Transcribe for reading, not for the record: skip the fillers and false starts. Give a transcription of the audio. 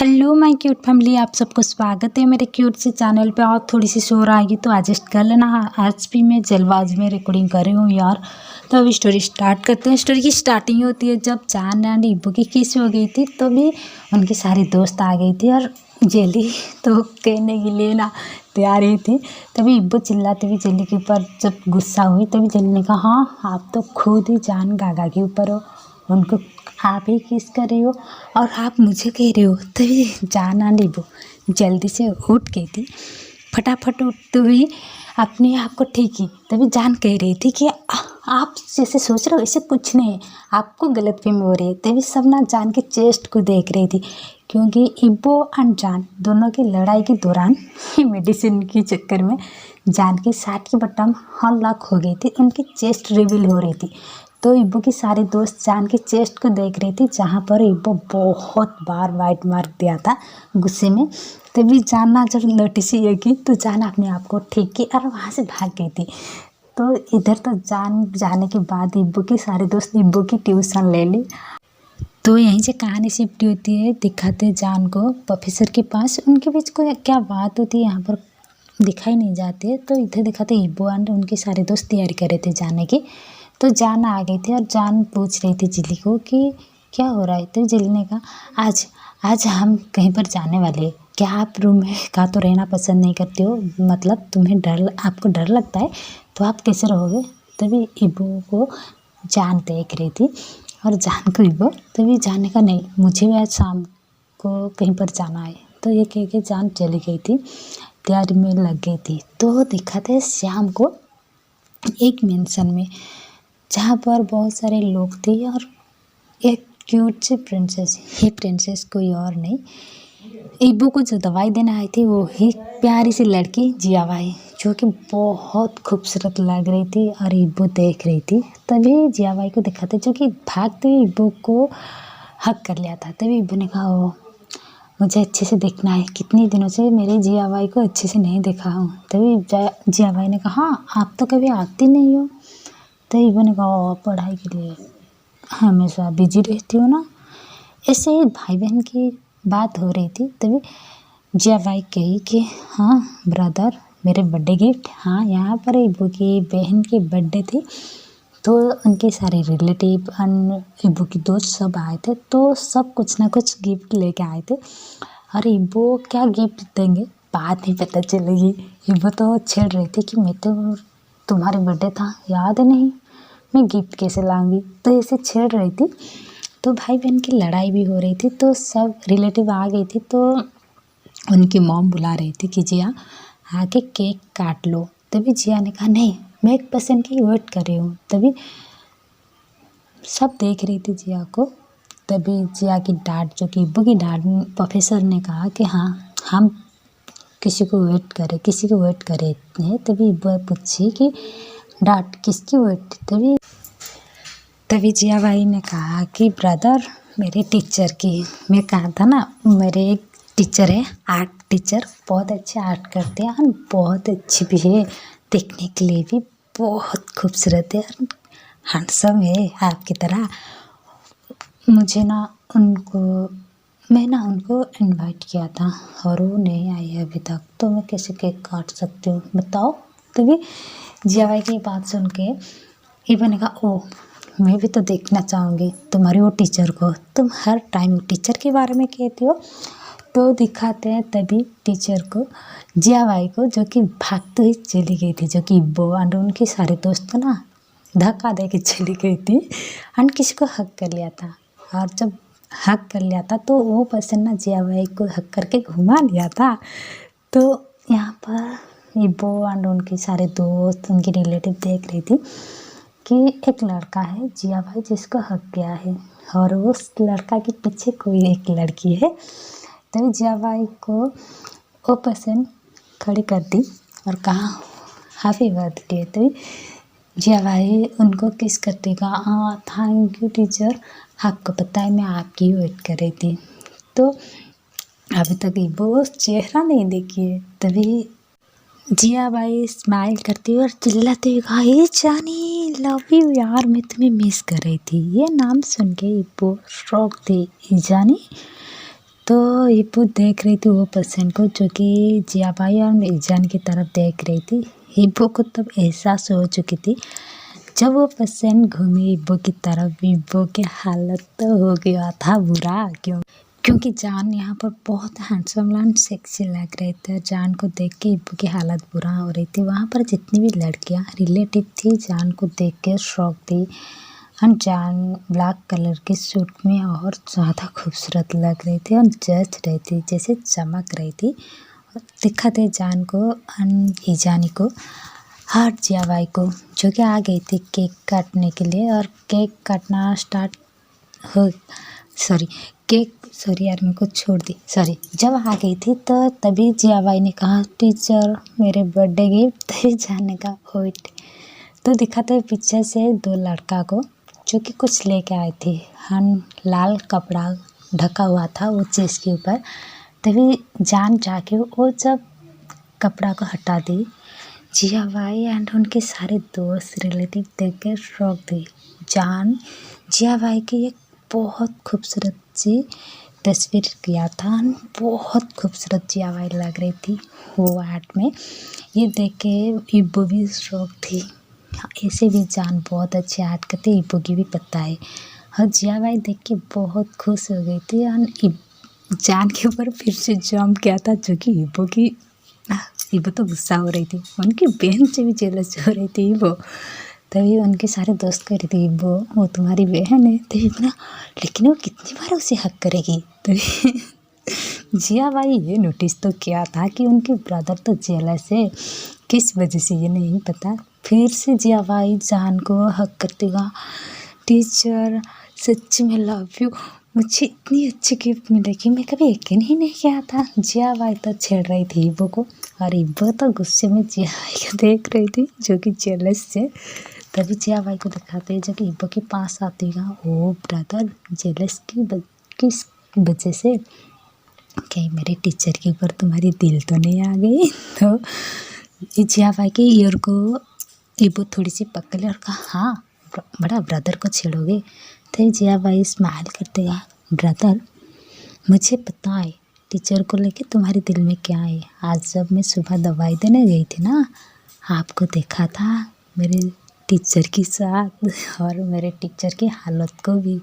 Hello my cute family, आप सबको स्वागत है मेरे क्यूट से चैनल पे। और थोड़ी सी शोर आएगी तो एडजस्ट कर लेना। आज भी मैं जल्दबाजी में रिकॉर्डिंग कर रही हूँ यार। तो अभी स्टोरी स्टार्ट करते हैं। स्टोरी की स्टार्टिंग होती है जब चांद एंड इब्बू की किस हो गई थी, तो भी उनकी सारी दोस्त आ गई थी और जेली तो कहने के लिए ना तैयार ही थी। तभी इब्बू चिल्लाती हुई जेली के ऊपर जब गुस्सा हुई, तभी जेली ने कहा, हाँ आप तो खुद ही जान गागा के ऊपर हो, उनको आप ही किस कर रही हो और आप मुझे कह रहे हो। तभी जाना नीबू जल्दी से उठ गई थी। फटाफट उठते हुई अपने आप को ठीक की। तभी जान कह रही थी कि आप जैसे सोच रहे हो ऐसे कुछ नहीं है, आपको गलतफहमी हो रही है। तभी सब ना जान के चेस्ट को देख रही थी, क्योंकि इब्बो एंड जान दोनों की लड़ाई के दौरान मेडिसिन के चक्कर में जान की 60 की बटन अनलॉक हो गई थी, उनकी चेस्ट रिवील हो रही थी। तो इब्बो की सारी दोस्त जान के चेस्ट को देख रही थी, जहाँ पर इब्बो बहुत बार वाइट मार दिया था गुस्से में। तभी जान ना जब नोटिस ये की तो जान अपने आप को ठीक की और वहाँ से भाग गई थी। तो इधर तो जान जाने के बाद इब्बो की सारे दोस्त इब्बो की ट्यूशन ले ली। तो यहीं से कहानी शिफ्ट होती है, दिखाते हैं जान को प्रोफेसर के पास। उनके बीच कोई क्या बात होती है यहाँ पर दिखाई नहीं जाती है। तो इधर दिखाते इब्बो एंड उनके सारे दोस्त तैयारी कर रहे थे जाने की। तो जान आ गई थी और जान पूछ रही थी जिली को कि क्या हो रहा है। तो जिली ने कहा, आज आज हम कहीं पर जाने वाले हैं। क्या आप रूम में का तो रहना पसंद नहीं करते हो, मतलब तुम्हें आपको डर लगता है, तो आप कैसे रहोगे। तभी इब्बो को जान देख रही थी और जान को इब्बो। तभी जान ने कहा, नहीं मुझे भी आज शाम को कहीं पर जाना है। तो ये कह के जान चली गई थी, तैयारी में लग गई थी। तो दिखाते शाम को एक मेंशन में, जहाँ पर बहुत सारे लोग थे और एक क्यूट सी प्रिंसेस। ये प्रिंसेस कोई और नहीं, इब्बू को जो दवाई देने आई थी वो ही प्यारी सी लड़की जियाबाई, जो कि बहुत खूबसूरत लग रही थी और इब्बू देख रही थी। तभी जियाबाई को दिखाते जो कि भागते हुए इब्बू को हक कर लिया था। तभी इब्बू ने कहा, ओ मुझे अच्छे से देखना है, कितने दिनों से मेरी जियाबाई को अच्छे से नहीं देखा हूँ। तभी जियाबाई ने कहा, हाँ आप तो कभी आती नहीं हो। तो इब्बू ने कहा, पढ़ाई के लिए हमेशा बिजी रहती हो ना। ऐसे ही भाई बहन की बात हो रही थी। तभी जियाबाई कही कि हाँ ब्रदर, मेरे बर्थडे गिफ्ट। हाँ यहाँ पर इब्बू की बहन की बर्थडे थी, तो उनके सारे रिलेटिव और इब्बू की दोस्त सब आए थे। तो सब कुछ ना कुछ गिफ्ट लेके आए थे। और इब्बू क्या गिफ्ट देंगे बाद में पता चलेगी। इब्बू तो छेड़ रही थी कि मैं तो तुम्हारे बर्थडे था याद नहीं, मैं गिफ्ट कैसे लाऊंगी। तो ऐसे छेड़ रही थी। तो भाई बहन की लड़ाई भी हो रही थी। तो सब रिलेटिव आ गई थी। तो उनकी मॉम बुला रही थी कि जिया आके केक काट लो। तभी जिया ने कहा, नहीं मैं एक पर्सन की वेट कर रही हूँ। तभी सब देख रही थी जिया को। तभी जिया की डांट, जो कि इब्बू की डांट, प्रोफेसर ने कहा कि हाँ हम किसी को वेट करें हैं। तभी इब्बू पूछी कि डांट किसकी वेट। तभी जियाबाई ने कहा कि ब्रदर मेरे टीचर की। मैं कहा था ना मेरे एक टीचर है, आर्ट टीचर, बहुत अच्छे आर्ट करते हैं और बहुत अच्छी भी है, देखने के लिए भी बहुत खूबसूरत है और हैंडसम है आपकी तरह। मुझे ना मैं ना उनको इनवाइट किया था और वो नहीं आई है अभी तक, तो मैं कैसे केक काट सकती हूँ बताओ। तभी जियाबाई की बात सुन के इब्बू ने कहा, ओ मैं भी तो देखना चाहूँगी तुम्हारी वो टीचर को, तुम हर टाइम टीचर के बारे में कहती हो। तो दिखाते हैं तभी टीचर को, जियाबाई को, जो कि भागते हुई चली गई थी, जो कि इब्बू और उनके सारे दोस्त ना धक्का दे के चली गई थी और किसी को हक कर लिया था। और जब हक कर लिया था तो वो पर्सन ना जियाबाई को हक करके घुमा लिया था। तो यहाँ पर इब्बू और उनके सारे दोस्त, उनके रिलेटिव देख रही थी कि एक लड़का है जियाबाई जिसको हक किया है और उस लड़का के पीछे कोई एक लड़की है। तभी जियाबाई को वो पर्सन खड़ी कर दी और कहा, हैप्पी बर्थडे। तभी जियाबाई उनको किस करते कहा, हाँ थैंक यू टीचर, आपको पता है मैं आपकी वेट कर रही थी। तो अभी तक इब्बू चेहरा नहीं देखी है। तभी जियाबाई स्माइल करती हुई और चिल्लाते हुए कहा, ये जानी लव यू यार, मैं तुम्हें मिस कर रही थी। ये नाम सुन के इब्बू शॉक थी, जानी। तो इब्बू देख रही थी वो पर्सन को जो कि जिया भाई और ईजान की तरफ देख रही थी। इब्बू को तब एहसास हो चुकी थी। जब वो पर्सन घूमी इब्बू की तरफ, इब्बू की हालत तो हो गया था बुरा, क्योंकि जान यहाँ पर बहुत हैंडसम एंड सेक्सी लग रहे थे। जान को देख के इब्बू की हालत बुरा हो रही थी। वहाँ पर जितनी भी लड़कियाँ रिलेटिव थी जान को देख के शौक थी। और जान ब्लैक कलर के सूट में और ज़्यादा खूबसूरत लग रही थी और जच रही थी, जैसे चमक रही थी। दिखाते जान को ईजानी को और जिया भाई को, जो कि आ गई थी केक काटने के लिए। और केक काटना स्टार्ट हो सॉरी यार मेरे को छोड़ दी, जब आ गई थी तो तभी जिया भाई ने कहा टीचर मेरे बर्थडे गिफ्ट, तभी जाने का वेट। तो दिखाते हैं पीछे से दो लड़का को जो कि कुछ लेके आए थे। हम लाल कपड़ा ढका हुआ था वो चीज़ के ऊपर। तभी जान जाके वो जब कपड़ा को हटा दी, जिया भाई एंड उनके सारे दोस्त रिलेटिव देख कर शौक थी। जान जिया भाई की एक बहुत खूबसूरत सी तस्वीर किया था। बहुत खूबसूरत जिया भाई लग रही थी वो आर्ट में। ये देख के इब्बू भी शौक थी। ऐसे भी जान बहुत अच्छे आर्ट करती, इब्बू की भी पता है। और जिया भाई देख के बहुत खुश हो गई थी और जान के ऊपर फिर से जंप किया था, जो कि इब्बू तो गुस्सा हो रही थी। उनकी बहन से भी जेलस हो रही थी इब्बू। तभी उनके सारे दोस्त कह रहे थे इब्बू वो तुम्हारी बहन है। तभी बोला लेकिन वो कितनी बार उसे हक करेगी। तभी जिया भाई ये नोटिस तो किया था कि उनके ब्रदर तो जेलस है, किस वजह से ये नहीं पता। फिर से जिया भाई जान को हक करते हुआ टीचर सच्ची में लव यू, मुझे इतनी अच्छी गिफ्ट मिलेगी मैं कभी यकीन ही नहीं किया था। जिया भाई तो छेड़ रही थी इब्बू को और इब्बू तो गुस्से में जिया भाई को देख रही थी जो कि जेलस से। तभी जिया भाई को दिखाते हैं जो कि इब्बू के पास आती है, ओ ब्रदर जेलस किस वजह से, कहीं मेरे टीचर के ऊपर तुम्हारी दिल तो नहीं आ गई। तो जिया भाई के ईयर को इब्बू थोड़ी सी पकड़ ली और कहा हाँ बड़ा ब्रदर को छेड़ोगे। तो जिया भाई स्माइल करते गया, ब्रदर मुझे पता है टीचर को लेके तुम्हारे दिल में क्या है। आज जब मैं सुबह दवाई देने गई थी ना, आपको देखा था मेरे टीचर के साथ और मेरे टीचर की हालत को भी।